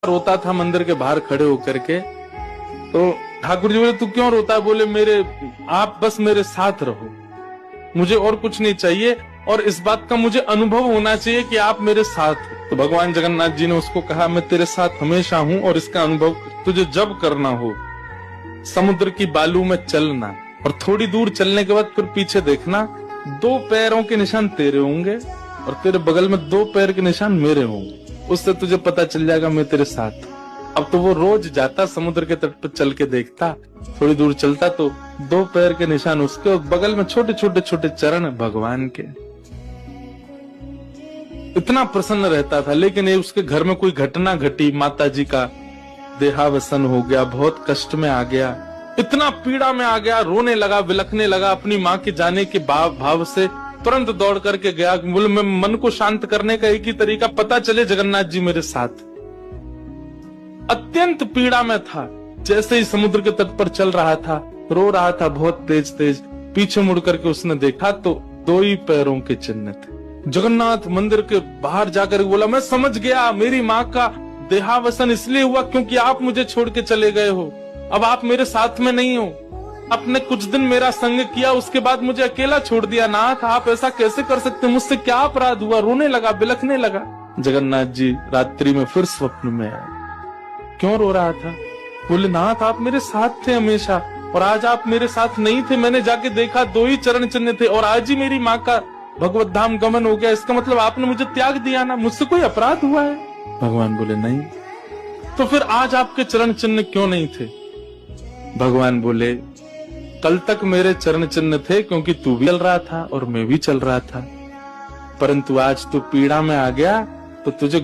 रोता था मंदिर के बाहर खड़े होकर के। तो ठाकुर जी बोले तू क्यों रोता है? बोले आप बस मेरे साथ रहो, मुझे और कुछ नहीं चाहिए, और इस बात का मुझे अनुभव होना चाहिए कि आप मेरे साथ हो। तो भगवान जगन्नाथ जी ने उसको कहा मैं तेरे साथ हमेशा हूँ, और इसका अनुभव तुझे जब करना हो समुद्र की बालू में चलना, और थोड़ी दूर चलने के बाद फिर पीछे देखना, 2 पैरों के निशान तेरे होंगे और तेरे बगल में 2 पैर के निशान मेरे होंगे, उससे तुझे पता चल जाएगा मैं तेरे साथ। अब तो वो रोज जाता समुद्र के तट पर, चल के देखता, थोड़ी दूर चलता तो 2 पैर के निशान उसके और बगल में छोटे छोटे चरण भगवान के। इतना प्रसन्न रहता था। लेकिन ये उसके घर में कोई घटना घटी, माता जी का देहावसन हो गया, बहुत कष्ट में आ गया, इतना पीड़ा में आ गया, रोने लगा, बिलखने लगा। अपनी माँ के जाने के भाव से तुरंत दौड़ करके गया। बोले मैं मन को शांत करने का एक ही तरीका, पता चले जगन्नाथ जी मेरे साथ। अत्यंत पीड़ा में था। जैसे ही समुद्र के तट पर चल रहा था, रो रहा था बहुत तेज तेज। पीछे मुड़ करके उसने देखा तो 2 ही पैरों के चिन्ह थे। जगन्नाथ मंदिर के बाहर जाकर बोला मैं समझ गया, मेरी माँ का देहावसन इसलिए हुआ क्योंकि आप मुझे छोड़ के चले गए हो। अब आप मेरे साथ में नहीं हो। आपने कुछ दिन मेरा संग किया, उसके बाद मुझे अकेला छोड़ दिया। नाथ आप ऐसा कैसे कर सकते, मुझसे क्या अपराध हुआ? रोने लगा, बिलखने लगा। जगन्नाथ जी रात्रि में फिर स्वप्न में आए। क्यों रो रहा था? बोले नाथ आप मेरे साथ थे हमेशा, और आज आप मेरे साथ नहीं थे। मैंने जाके देखा 2 ही चरण चिन्ह थे, और आज ही मेरी माँ का भगवत धाम गमन हो गया। इसका मतलब आपने मुझे त्याग दिया ना, मुझसे कोई अपराध हुआ है? भगवान बोले नहीं। तो फिर आज आपके चरण चिन्ह क्यों नहीं थे? भगवान बोले कल तक मेरे चरण चिन्ह थे क्योंकि तू भी चल रहा था और मैं भी चल रहा था, परंतु आज तू पीड़ा में आ गया तो तुझे